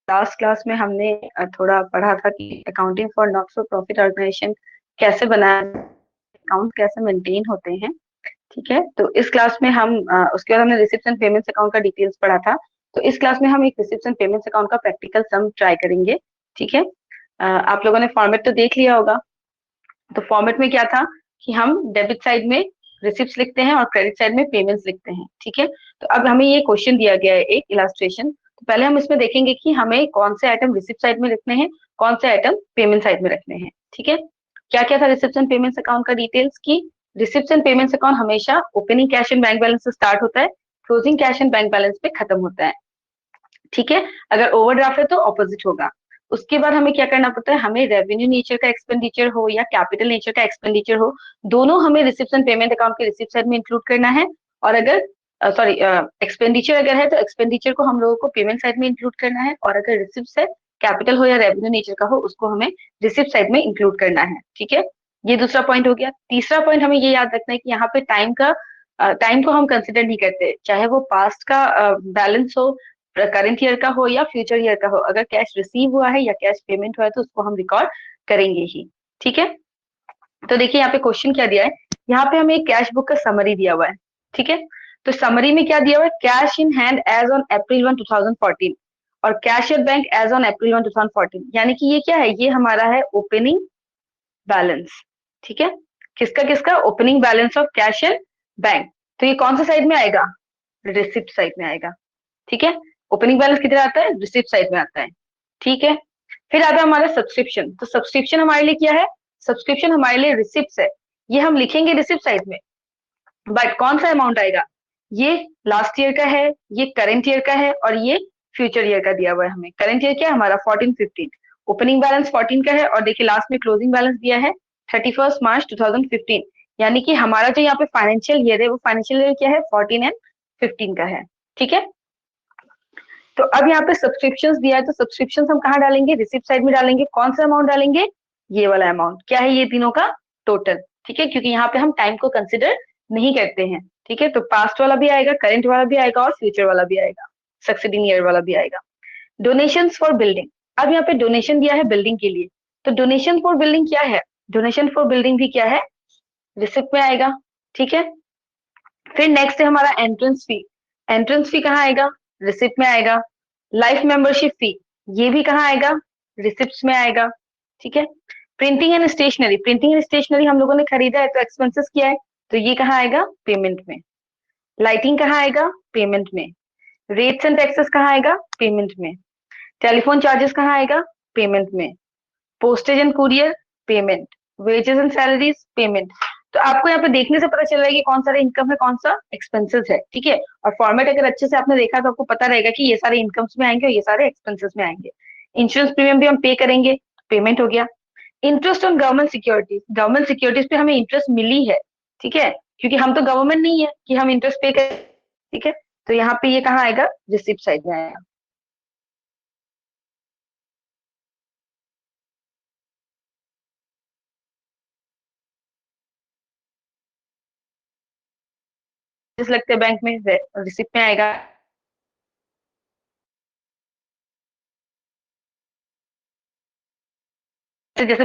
Last class में हमने थोड़ा पढ़ा था कि accounting for not for profit organization कैसे बनाया, अकाउंट कैसे मेंटेन होते हैं। ठीक है, तो इस क्लास में हम उसके बाद हमने रिसिप्ट एंड पेमेंट्स अकाउंट का डिटेल्स पढ़ा था। तो इस क्लास में हम एक रिसिप्ट एंड पेमेंट्स अकाउंट का प्रैक्टिकल सम ट्राई करेंगे। ठीक है, आप लोगों ने फॉर्मेट तो देख लिया होगा। तो फॉर्मेट में क्या था कि हम डेबिट साइड में रिसिप्ट लिखते हैं और क्रेडिट साइड में पेमेंट्स लिखते हैं। ठीक है, तो अब हमें ये क्वेश्चन दिया गया है एक इलास्ट्रेशन। तो पहले हम इसमें देखेंगे कि हमें कौन से आइटम रिसिप्ट साइड में लिखने हैं, कौन से आइटम पेमेंट साइड में रखने हैं। ठीक है, क्या क्या था रिसिप्ट एंड पेमेंट्स अकाउंट का डिटेल्स की। रिसिप्ट एंड पेमेंट्स अकाउंट हमेशा opening cash and bank balance से स्टार्ट होता है, closing cash and bank balance पे खत्म होता है। ठीक है, अगर ओवरड्राफ्ट है तो ऑपोजिट होगा। उसके बाद हमें क्या करना पड़ता है, हमें रेवेन्यू नेचर का एक्सपेंडिचर हो या कैपिटल नेचर का एक्सपेंडिचर हो, दोनों हमें रिसिप्ट एंड पेमेंट अकाउंट के रिसिप्ट साइड में इंक्लूड करना है। और अगर सॉरी एक्सपेंडिचर अगर है तो एक्सपेंडिचर को हम लोगों को पेमेंट साइड में इंक्लूड करना है, और अगर रिसिप्ट है, कैपिटल हो या रेवेन्यू नेचर का हो, उसको हमें रिसिप्ट साइड में इंक्लूड करना है। ठीक है, ये दूसरा पॉइंट हो गया। तीसरा पॉइंट हमें ये याद रखना है कि यहाँ पे टाइम को हम कंसिडर नहीं करते, चाहे वो पास्ट का बैलेंस हो, करंट ईयर का हो या फ्यूचर ईयर का हो। अगर कैश रिसीव हुआ है या कैश पेमेंट हुआ है तो उसको हम रिकॉर्ड करेंगे ही। ठीक है, तो देखिए यहाँ पे क्वेश्चन क्या दिया है, यहाँ पे हमें एक कैश बुक का समरी दिया हुआ है। ठीक है, तो समरी में क्या दिया हुआ है, cash in hand as on April 1 2014 और cash at bank as on April 1 2014। यानी कि ये क्या है, ये हमारा है ओपनिंग बैलेंस। ठीक है, किसका किसका, opening balance of cash and bank. तो ये कौन सा साइड में आएगा, रिसिप्ट साइड में आएगा। ठीक है, ओपनिंग बैलेंस किधर आता है, रिसिप्ट साइड में आता है। ठीक है, फिर आता है हमारा सब्सक्रिप्शन। तो सब्सक्रिप्शन हमारे लिए क्या है, सब्सक्रिप्शन हमारे लिए रिसिप्ट है, ये हम लिखेंगे रिसिप्ट साइड में। बट कौन सा अमाउंट आएगा, ये लास्ट ईयर का है, ये करंट ईयर का है और ये फ्यूचर ईयर का दिया हुआ है हमें। करंट ईयर क्या है हमारा 14-15, ओपनिंग बैलेंस 14 का है और देखिए लास्ट में क्लोजिंग बैलेंस दिया है 31 मार्च 2015। यानी कि हमारा जो यहाँ पे फाइनेंशियल ईयर है वो फाइनेंशियल ईयर क्या है, 14 एंड 15 का है। ठीक है, तो अब यहाँ पे सब्सक्रिप्शंस दिया है, तो सब्सक्रिप्शंस हम कहाँ डालेंगे, रिसिप्ट साइड में डालेंगे। कौन सा अमाउंट डालेंगे, ये वाला अमाउंट। क्या है, ये तीनों का टोटल। ठीक है, क्योंकि यहाँ पे हम टाइम को कंसिडर नहीं करते हैं। ठीक है, तो पास्ट वाला भी आएगा, करंट वाला भी आएगा और फ्यूचर वाला भी आएगा, सक्सीडिंग ईयर वाला भी आएगा। डोनेशन फॉर बिल्डिंग, अब यहाँ पे डोनेशन दिया है बिल्डिंग के लिए, तो डोनेशन फॉर बिल्डिंग क्या है, डोनेशन फॉर बिल्डिंग भी क्या है, रिसिप्ट में आएगा। ठीक है, फिर नेक्स्ट है हमारा एंट्रेंस फी। एंट्रेंस फी कहाँ आएगा, रिसिप्ट में आएगा। लाइफ मेंबरशिप फी, ये भी कहाँ आएगा, रिसिप्ट में आएगा। ठीक है, printing and stationery, printing and stationery हम लोगों ने खरीदा है तो एक्सपेंसेस किया है, तो ये कहाँ आएगा, पेमेंट में। लाइटिंग कहाँ आएगा, पेमेंट में। रेट्स एंड टैक्सेस कहाँ आएगा, पेमेंट में। टेलीफोन चार्जेस कहाँ आएगा, पेमेंट में। Postage and courier, payment. Wages and salaries, payment. तो आपको यहाँ पे देखने से पता चल रहा है कि कौन सा इनकम है, कौन सा एक्सपेंसेस है। ठीक है, और फॉर्मेट अगर अच्छे से आपने देखा तो आपको पता रहेगा कि ये सारे इनकम्स में आएंगे और ये सारे एक्सपेंसेस में आएंगे। इंश्योरेंस प्रीमियम भी हम पे करेंगे, पेमेंट हो गया। Interest on government securities, government securities पे हमें इंटरेस्ट मिली है। ठीक है, क्योंकि हम तो गवर्नमेंट नहीं है कि हम इंटरेस्ट पे करें। ठीक है, तो यहाँ पे ये कहाँ आएगा, रिसिप्ट साइड में आएगा। जिस लगते हैं बैंक में, रिसिप्ट में आएगा। जैसे